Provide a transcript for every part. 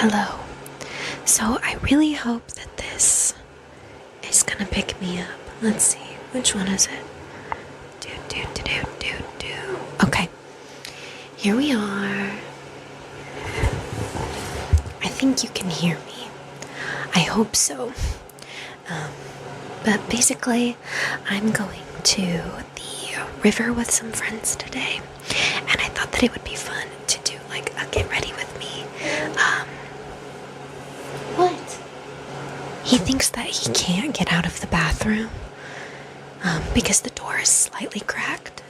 Hello. So I really hope that this is gonna pick me up. Let's see, which one is it? Okay, here we are. I think you can hear me. I hope so. But basically, I'm going to the river with some friends today, and I thought that it would be fun to do like a get ready with me. What? He thinks that he can't get out of the bathroom because the door is slightly cracked.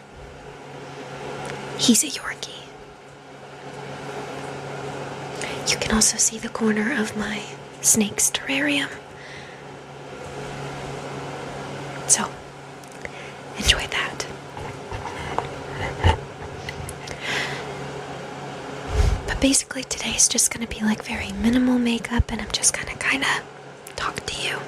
He's a Yorkie. You can also see the corner of my snake's terrarium. So, enjoy that. But basically today's just gonna be like very minimal makeup, and I'm just gonna kinda talk to you.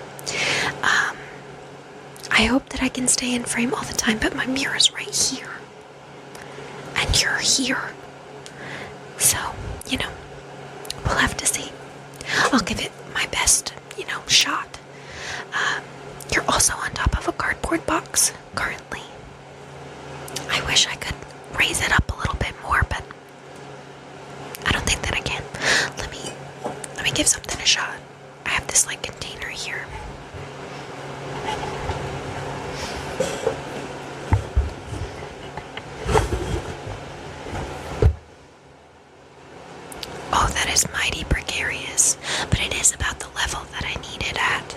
I hope that I can stay in frame all the time, but my mirror's right here. And you're here. So, we'll have to see. I'll give it my best, shot. You're also on top of a cardboard box currently. I wish I could raise it up a little bit more, but I don't think that I can. Let me give something a shot. I have this container here. Oh, that is mighty precarious, but it is about the level that I need it at.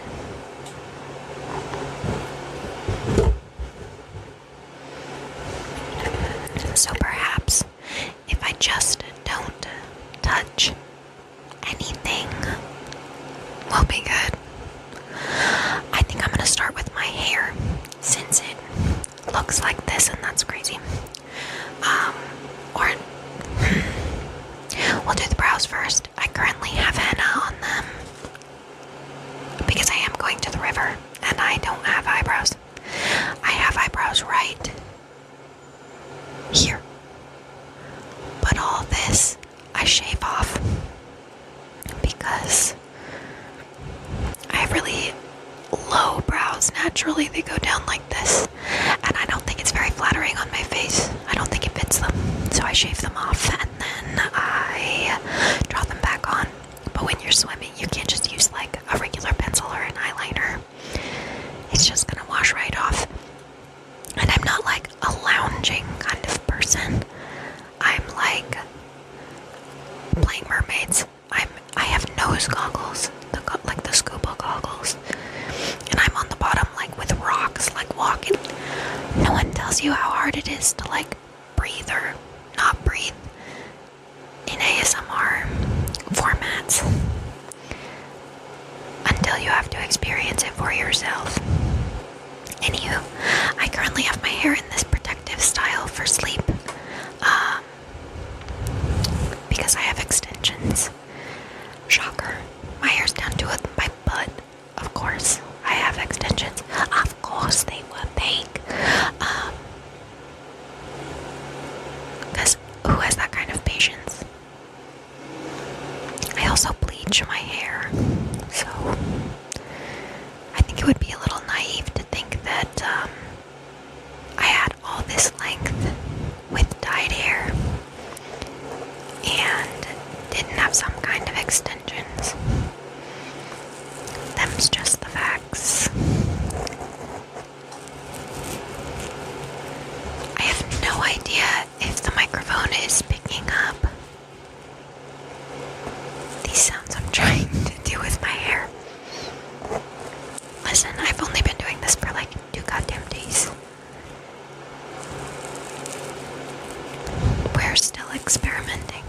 So perhaps if I just don't touch anything, we'll be good. I think I'm gonna start with my hair since it looks like this, and that's crazy. Or we'll do the brows first. I currently have henna on them because I am going to the river and I don't have eyebrows. I have eyebrows right here. But all this I shave off because I have really low brows naturally. They go down like this, and I don't think it's very flattering on my face. I don't think it fits them, so I shave them off and then I draw them back on. But when you're swimming, you can't just use a regular pencil or an eyeliner. It's just gonna wash right off. And I'm not a lounging kind of person. I'm playing mermaids. I have nose goggles, the scuba goggles, and I'm on the bottom with rocks, walking. No one tells you how hard it is to breathe or not breathe in ASMR formats until you have to experience it for yourself. Anywho, I currently have my hair in this protective style for sleep, because I have extensions. Shocker. My hair's down to my butt. Of course, I have extensions. Of course they were pink. Because who has that kind of patience? I also bleach my hair, so I think it would be a little naive to think that I had all this length with dyed hair and didn't have some kind of extensions. Them's just the facts. I have no idea if the microphone is picking up these sounds I'm trying to do with my hair. Listen, I've only been doing this for 2 goddamn days. We're still experimenting.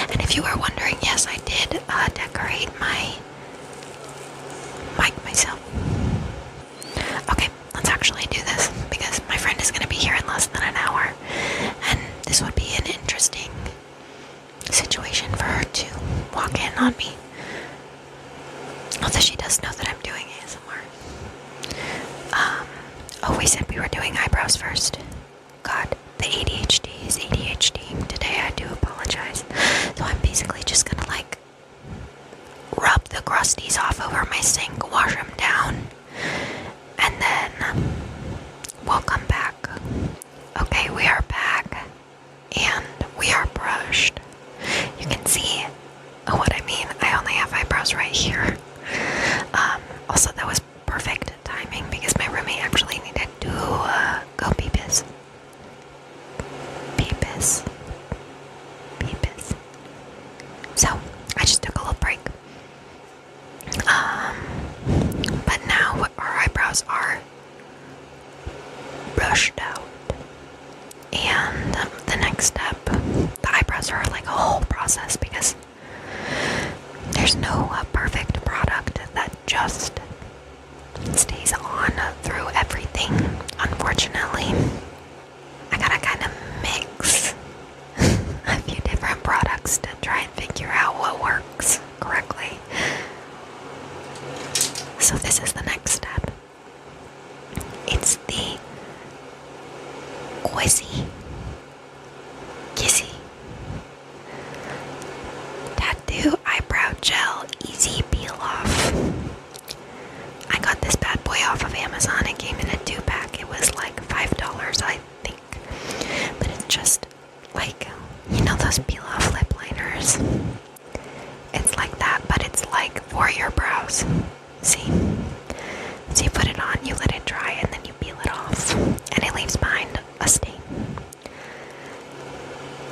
And if you were wondering, yes, I did decorate my mic myself. Okay, let's actually do this because my friend is going to be here in less than an hour, and this would be an interesting situation for her to walk in on me. Although she does know that I'm doing ASMR. Oh, we said we were doing eyebrows first. God, the ADHD is ADHD today. I do apologize. So I'm basically just gonna crusties off over my sink, wash them down, and then we'll come back. Okay, we are back, and we are brushed. You can see what I mean. I only have eyebrows right here. Also, that was perfect timing because my roommate actually needed to go pee-piss. Pee-piss. Pee-piss. So, I just took a little break. But now our eyebrows are brushed out. And the next step, the eyebrows are like a whole process because there's no perfect product that just stays on through everything. Unfortunately, I gotta kind of mix a few different products to try and figure out what works correctly. So this is the next step. It's the kissy tattoo eyebrow gel easy peel off. I got this bad boy off of Amazon. It came in a 2-pack. It was like $5, I think. But it's just like, you know those peel off lip liners? It's like that, but it's like for your brows. See? So you put it on, you let it dry, and then you peel it off. And it leaves behind a stain.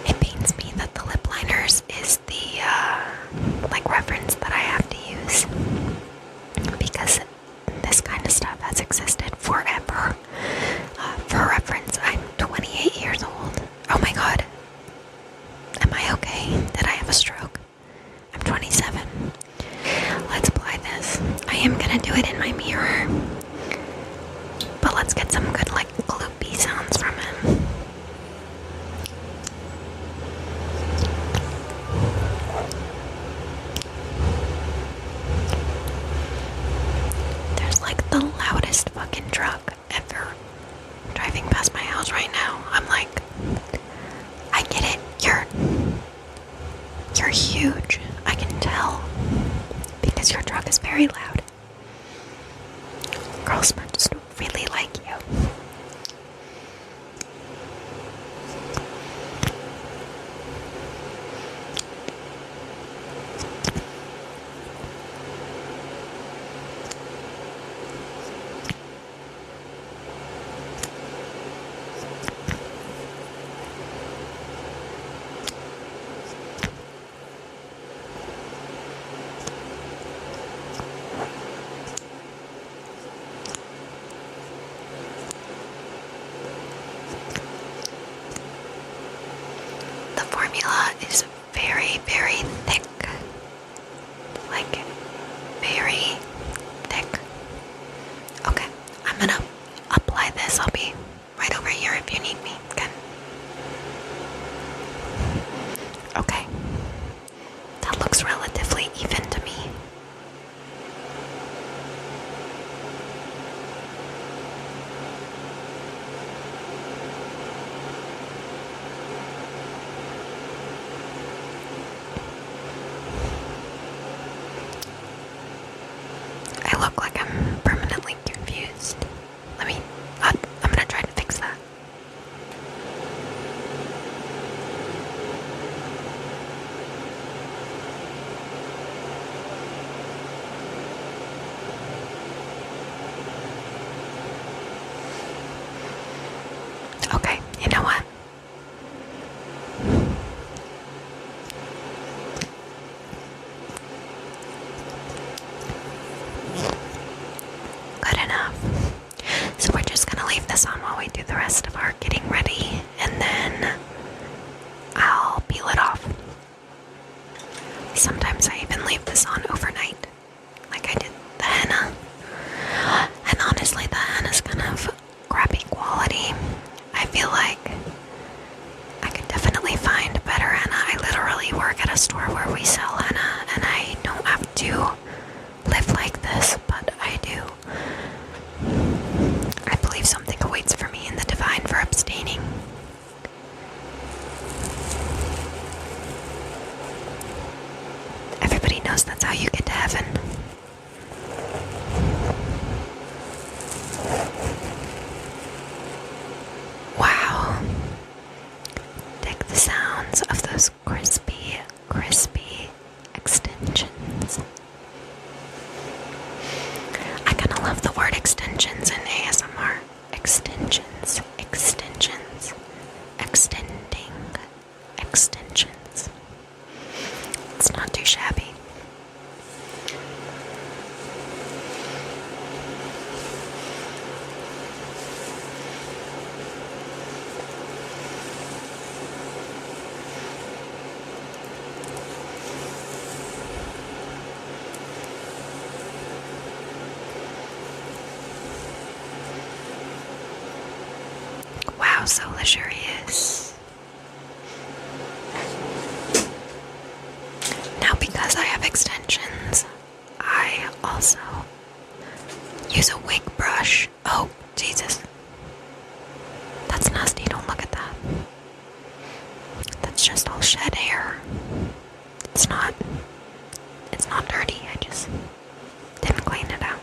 It pains me that the lip liners is the like reference that I have to use, because this kind of stuff has existed forever. For reference, I'm 28 years old. Oh my god. Am I okay? Did I have a stroke? I'm 27. Let's apply this. I am gonna do it in my mirror. But let's get some good like gloopy sounds from him. There's like the loudest fucking truck ever driving past my house right now. I'm like, I get it. You're huge. I can tell. Because your truck is very loud. Girls must really like you. Formula is very, very thick. Like, very thick. Okay, I'm gonna apply this. I'll be right over here if you need me. Okay. Okay. That looks relatively even to me. I look like I'm permanently confused. I'm gonna try to fix that. Okay, you know what? Good enough. So we're just gonna leave this on while we do the rest of our getting ready, and then I'll peel it off. Sometimes I even leave this on overnight, like I did the henna. And honestly, the henna's kind of crappy quality. I feel like I could definitely find better henna. I literally work at a store where we sell henna, and I don't have to live like this, but I do. I believe something awaits for me in the divine for abstaining. Everybody knows that's how you get to heaven. so luxurious. Now, because I have extensions, I also use a wig brush. Oh, Jesus. That's nasty, don't look at that. That's just all shed hair. It's not dirty, I just didn't clean it out.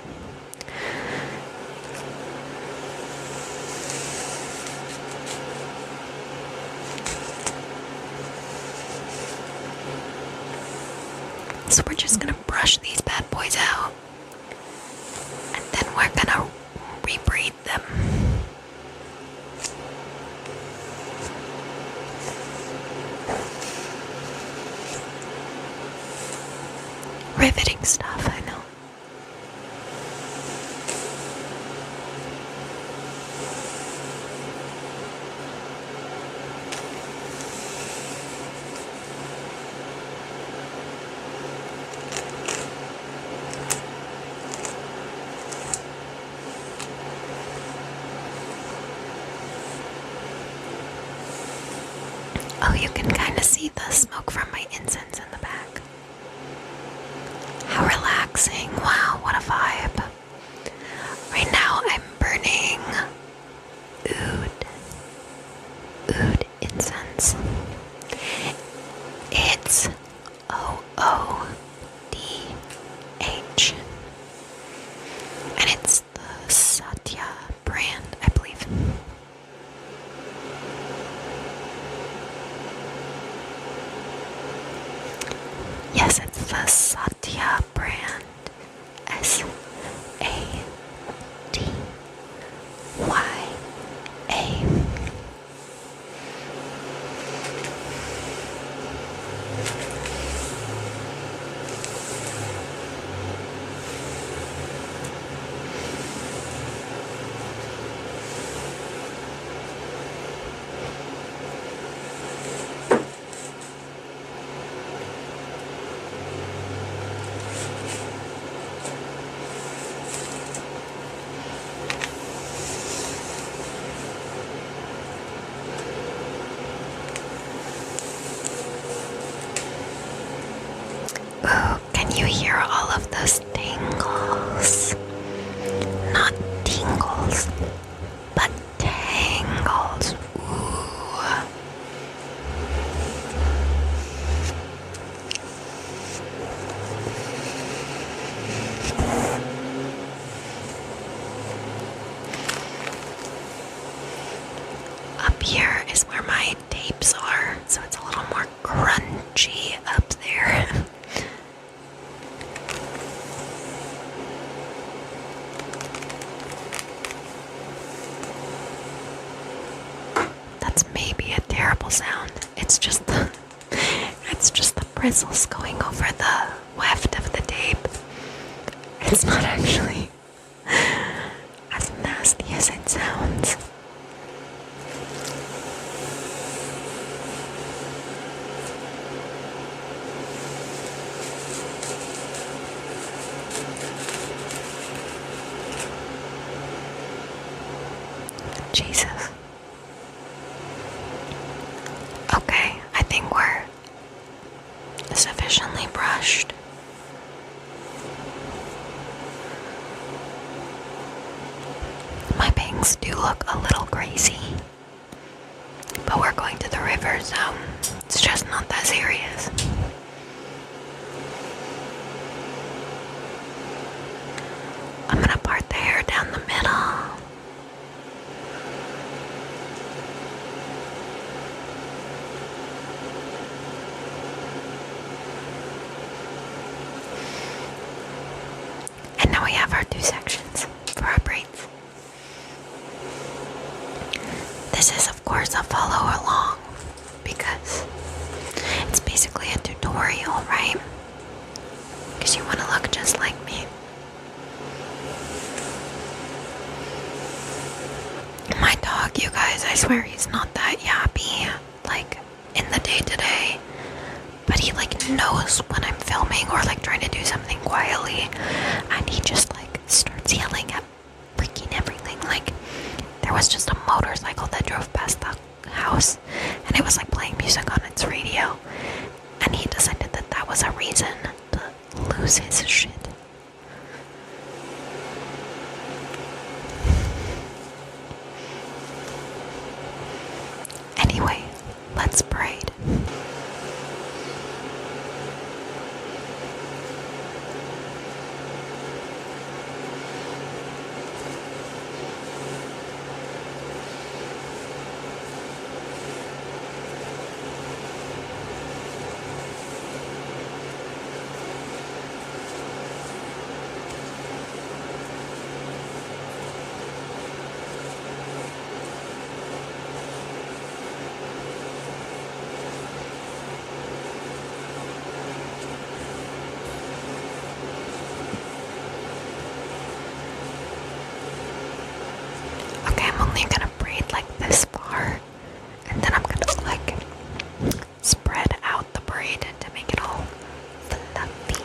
So we're just gonna brush these bad boys out, and then we're gonna rebraid them. Riveting stuff, I know. Oh, you can kind of see the smoke from my incense in the back. How relaxing. Wow, what a vibe. Right now I'm burning oud incense. It's OODH. And it's the Satya brand, I believe. Yes, it's the Satya brand. SATYA. Ooh, can you hear all of those tingles? Not tingles, but tangles. Ooh. Up here is where my tapes are, so it's a little more crunchy up there. That's maybe a terrible sound. It's just the bristles going over the weft of the tape. It's not actually as nasty as it sounds. Jesus. Okay, I think we're sufficiently brushed. My bangs do look a little crazy, but we're going to the river, so it's just not that serious. I'm gonna part the hair down the middle. And now we have our two sections for our braids. This is, of course, a follow along because it's basically a tutorial, right? Because you want to look just like me. My dog, you guys, I swear he's not that yappy, like, in the day-to-day. But he, like, knows when I'm filming or, like, trying to do something quietly. And he just, like, starts yelling at freaking everything. Like, there was just a motorcycle that drove past lose his shit. Anyway, let's braid. Okay, I'm only gonna braid like this far, and then I'm gonna like spread out the braid to make it all fluffy.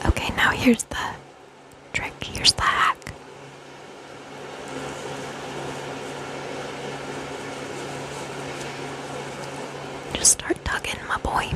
Okay, now here's the trick, here's the hack. Just start tugging, my boy.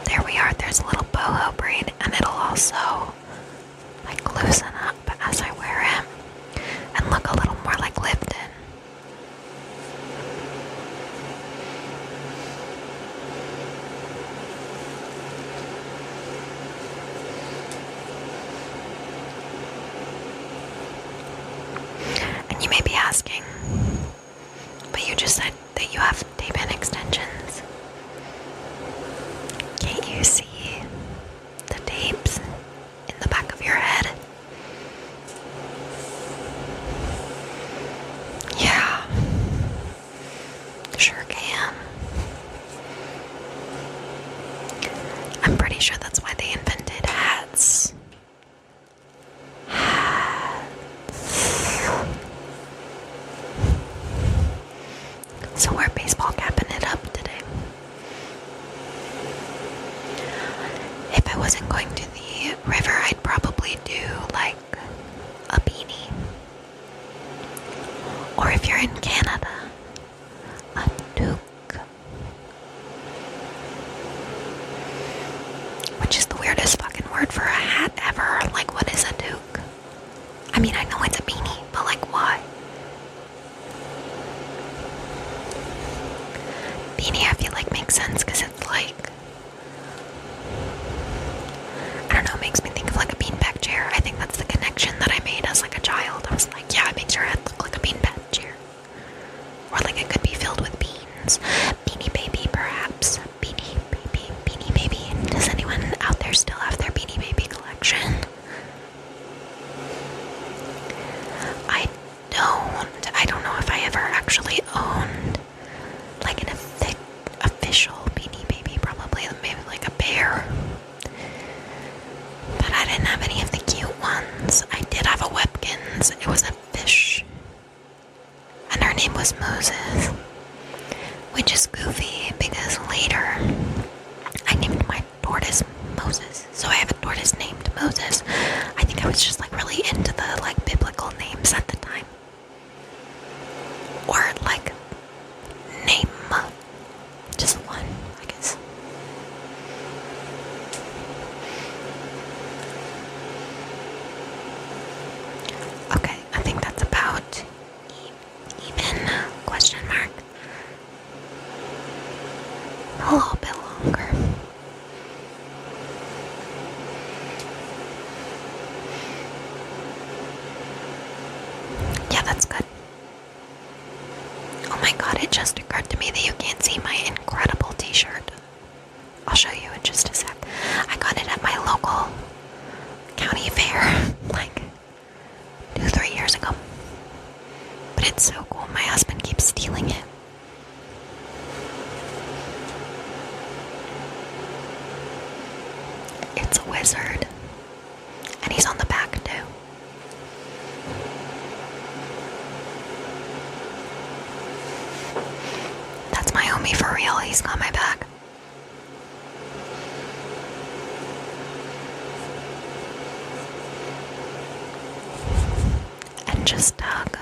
There we are, there's a little boho braid, and it'll also like loosen up as I wear it and look a little more like lived in. And you may be asking, but you just said that you have tape-in extensions. Can't you see the tapes in the back of your head? Yeah, sure can. I'm pretty sure that's why they invented hats. So we're baseball capping it up today. If I wasn't going to the river, I'd probably do like a beanie. Or if you're in Canada, a toque. Which is the weirdest fucking word for a hat ever. Like, what is a toque? I mean, I know it's a beanie, but like, why? Beanie, I feel like makes sense because it's like, I don't know, it makes me think of like a beanbag chair. I think that's the connection that I made as like a child. I was like, yeah, it makes your head look like a beanbag chair. Or like it could be filled with beans. Beanie Baby, perhaps. Beanie Baby, Beanie Baby. Does anyone out there still have their Beanie Baby collection? I don't know if I ever actually owned like an official Beanie Baby, probably maybe like a pair. But I didn't have any of the cute ones. I did have a Webkins. It was a fish. And her name was Moses, which is goofy because later I named my tortoise Moses. So I have a tortoise named Moses. I think I was just like really into the like biblical names at the time. Or like name just one, I guess. Okay, I think that's about even question mark. A little bit longer. Yeah, that's good. Oh my god, it just occurred to me that you can't see my incredible t-shirt. I'll show you in just a sec. I got it at my local county fair, like 2-3 years ago. But it's so cool, my husband keeps stealing it. It's a wizard. And he's on the back too. That's my homie for real, he's got my back. And just hug.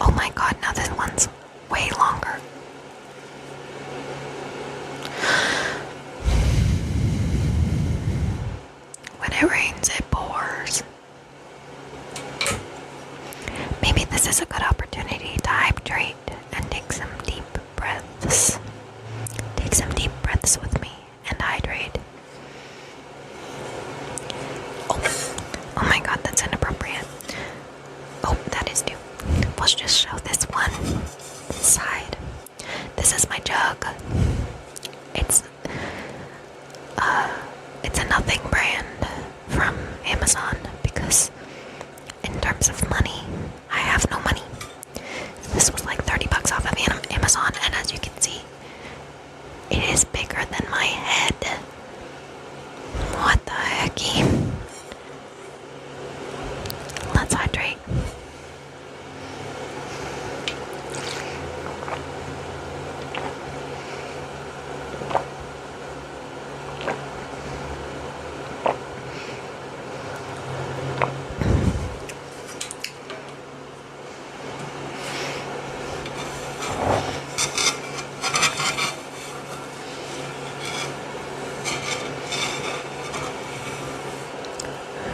Oh my god, now this one's way longer. When it rains, it pours. Maybe this is a good opportunity to hydrate and take some deep breaths. Take some deep breaths with me and hydrate. Oh my god, that's inappropriate. Oh, that is too. Let's just show this one side. This is my jug. It's a nothing brand from Amazon because in terms of money, I have no money. This was like $30 off of Amazon, and as you can see, it is bigger than my head. What the hecky? Let's hydrate.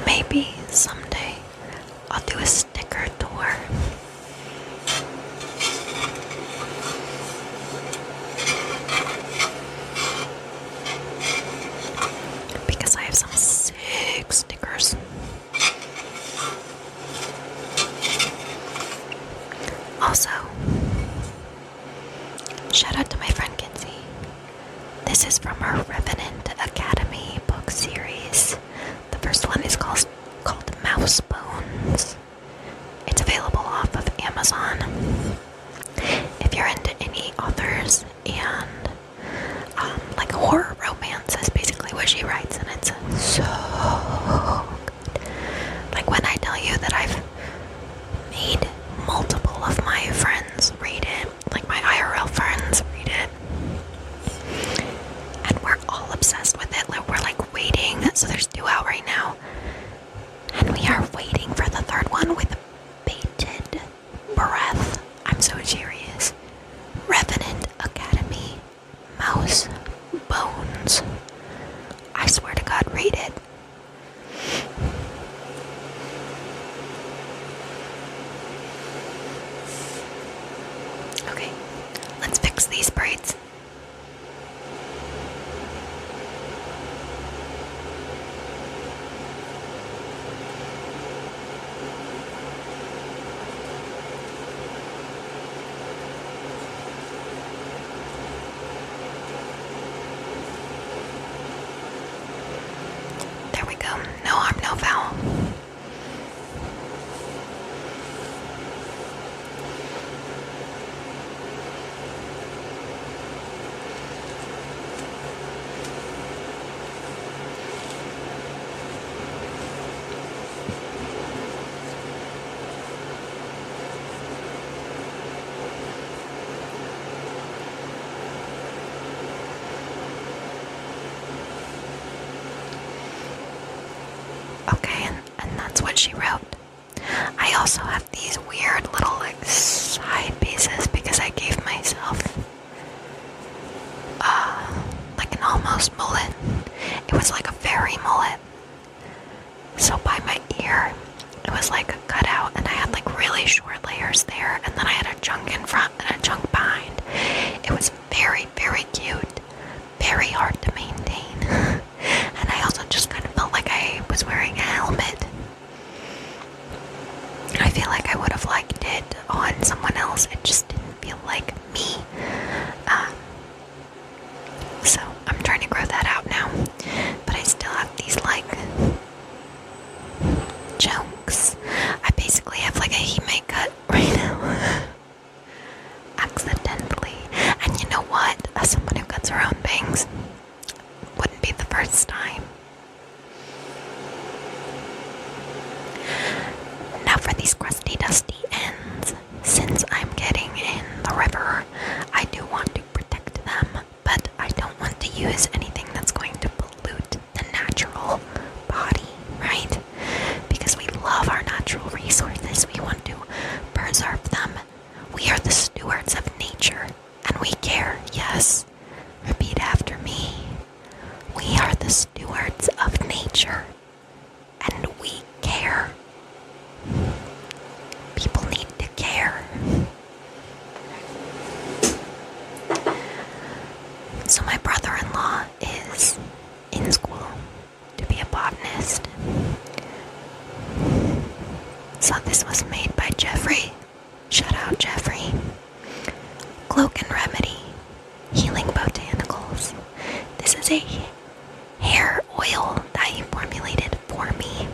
Maybe someday I'll do a sticker tour. Because I have some sick stickers. Also, shout out to my friend Kinsey. This is from her Revenant Academy book series. The first one is called Mouse There's 2 out right now. And we are waiting for the 3rd one with bated breath. I'm so serious. Revenant Academy. Mouse Bones. I swear to God, read it. Okay, let's fix these braids. There we go. No harm, no foul. Okay, and that's what she wrote. I also have these weird little side pieces because I gave myself like an almost mullet. It was like a fairy mullet. So by my ear, it was like a cutout, and I had like really short layers there, and then I had a chunk in front and a chunk behind. It was very, very cute, very hard to maintain. And I also just kind of felt like I was wearing a helmet. I feel like I would have liked it on someone else. It just didn't feel like me. So I'm trying to grow that out now. But I still have these like chunks. I basically have like a hime cut right now. Accidentally. And you know what? As someone who cuts her own bangs, wouldn't be the first time. Now for these crusty dusty ends. Since I'm getting in the river, I do want to protect them, but I don't want to use anything that's going to pollute the natural body, right? Because we love our natural resources. We want to preserve them. We are the stewards of nature, and we care, yes. Repeat after me. We are the stewards of nature, and we care. People need to care. So my brother-in-law is in school to be a botanist. So this was made by Jeffrey. Shout out Jeffrey. Cloak and Remedy. Healing Botanicals. This is a hair oil that he formulated for me.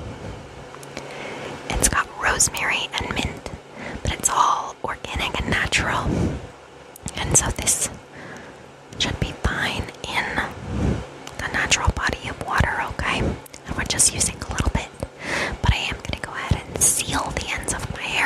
It's got rosemary and mint, but it's all organic and natural. And so this should be fine in the natural body of water, okay? And we're just using a little bit. But I am going to go ahead and seal the ends of my hair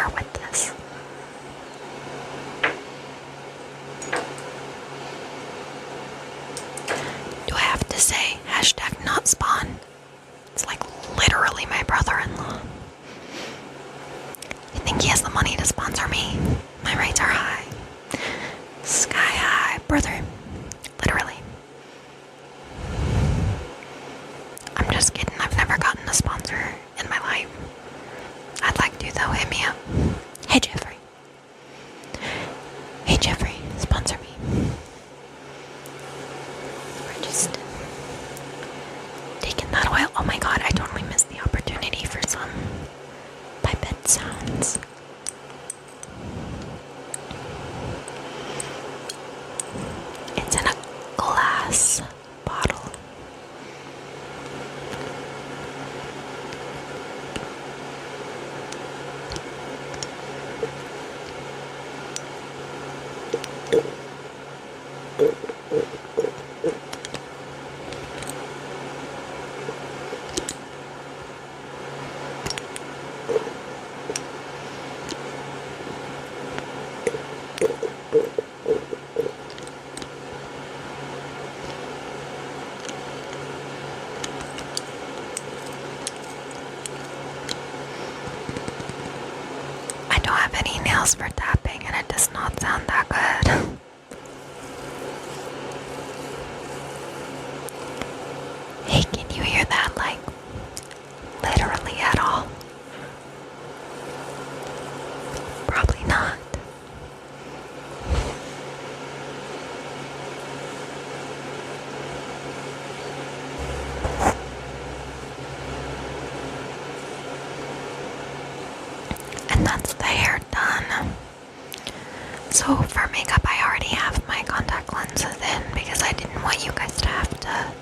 mouse for tapping and it does not sound that good. Hey, can you hear that, like, literally at all? Probably not. And that's the hair done. So for makeup, I already have my contact lenses in because I didn't want you guys to have to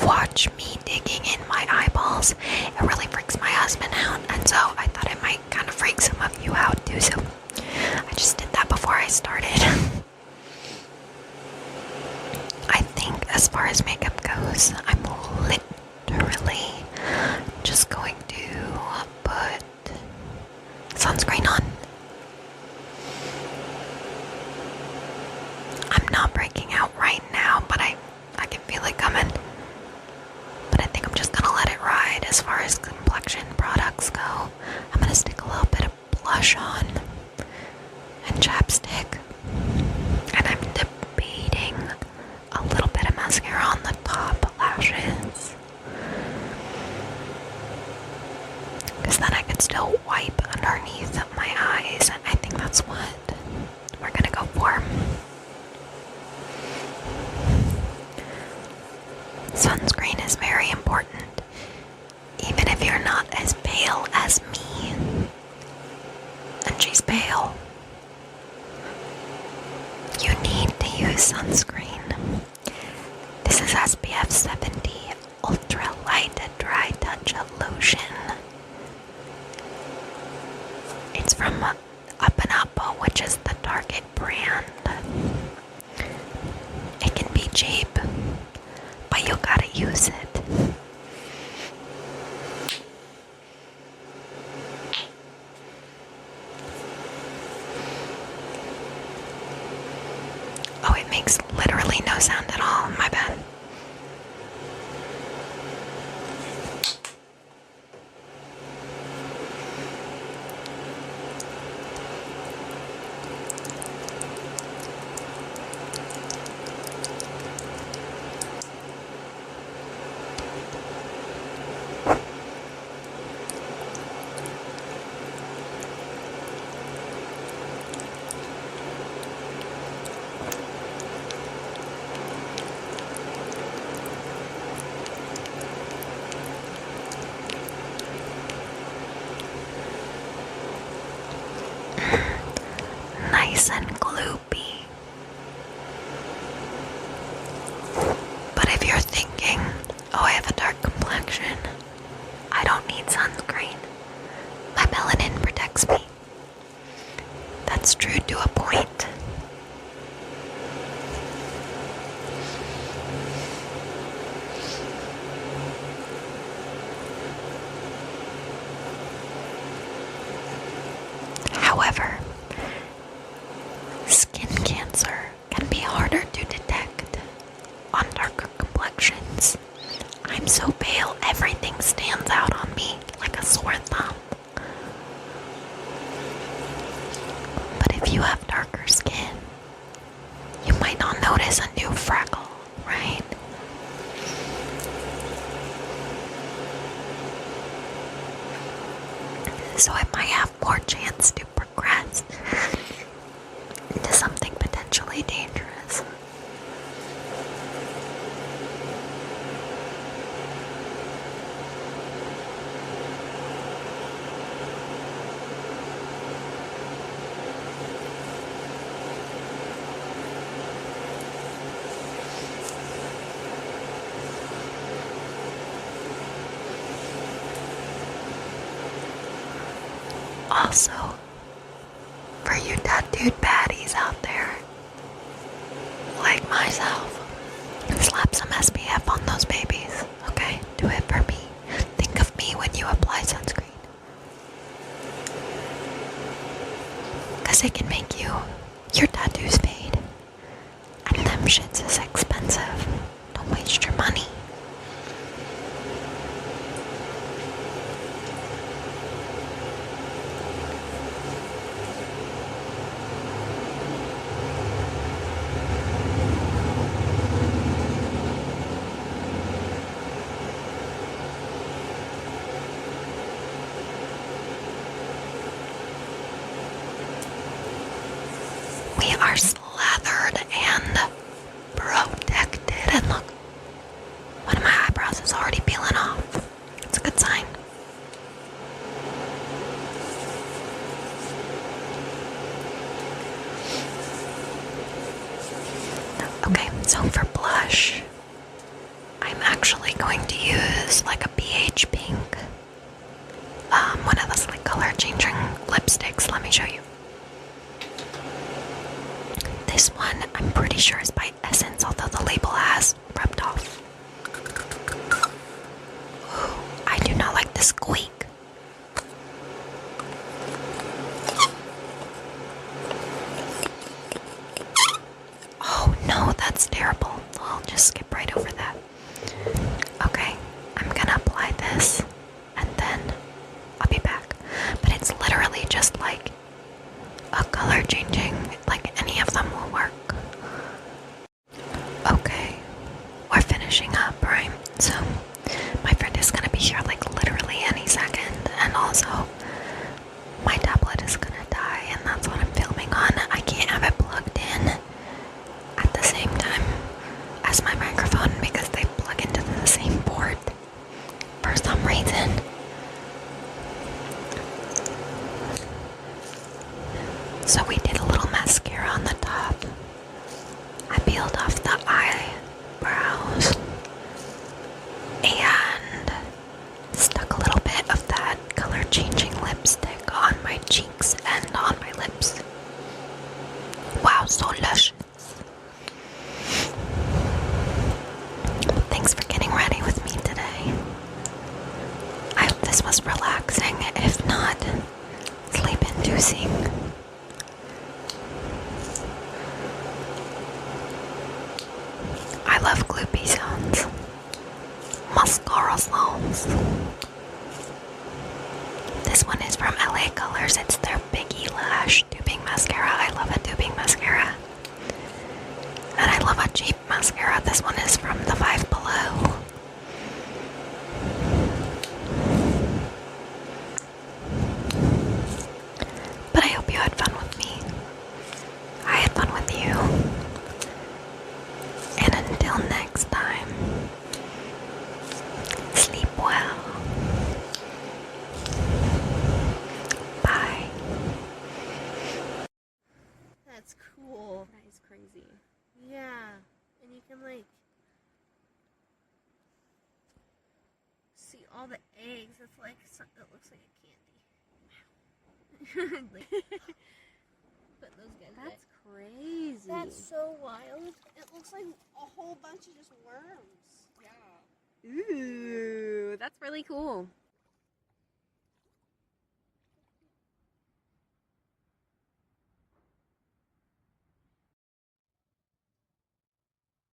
watch me digging in my eyeballs. It really freaks my husband out, and so I thought it might kind of freak some of you out too, so I just did that before I started. I think as far as makeup goes, I'm literally just going to put sunscreen on. I'm not breaking out right now, but I can feel it coming. But I think I'm just gonna let it ride as far as complexion products go. I'm gonna stick a little bit of blush on and chapstick. And I'm debating a little bit of mascara on the top lashes. Because then I can still wipe underneath my eyes. I think that's what we're gonna go for. Sunscreen is very important, even if you're not as pale as me. And she's pale. You need to use sunscreen. This is SPF 70 Ultra Light Dry Touch Lotion. It's from Up and Up, which is the Target brand. It can be cheap, but you gotta use it. Oh, it makes literally no sound at all. My bad. Nice and gloopy. But if you're thinking, oh, I have a dark complexion, I don't need sunscreen, my melanin protects me. That's true to a point. However, skin cancer can be harder to detect on darker complexions. I'm so pale, everything stands out on me like a sore thumb. But if you have darker skin, you might not notice a new freckle, right? So it might have more chance to progress into something potentially dangerous. Also, for you tattooed baddies out there, like myself, slap some SPF on those babies, okay? Do it for me. Think of me when you apply sunscreen. Because it can make your tattoos fade. And them shits is expensive. Don't waste your money. squeak. Oh no, that's terrible. I'll just skip right over that. Okay, I'm gonna apply this and then I'll be back. But it's literally just like a color changing, like any of them will work. Okay, we're finishing up, right? So my friend is gonna be here like literally any second, and also my tablet is gonna die, and that's what I'm filming on. I can't have it plugged in at the same time as my microphone because they plug into the same port for some reason. So we did a little mascara on the top. I peeled off the eyebrows and stuck a little bit of that color changing lipstick on my cheeks and on my lips. Wow, so luscious. Thanks for getting ready with me today. I hope this was relaxing, if not, sleep-inducing. I love gloopy sounds. Mascara sounds. This one is from LA Colors. It's their Biggie Lash tubing mascara. I love a tubing mascara. And I love a cheap mascara. This one is from the Five Below. But I hope you had fun with me. I had fun with you. And until next time, sleep well. Bye. That's cool. That is crazy. Yeah. And you can like see all the eggs. It's like it looks like a candy. Like, put those guys. That's crazy. That's so wild. It looks like a whole bunch of just worms. Ooh, that's really cool.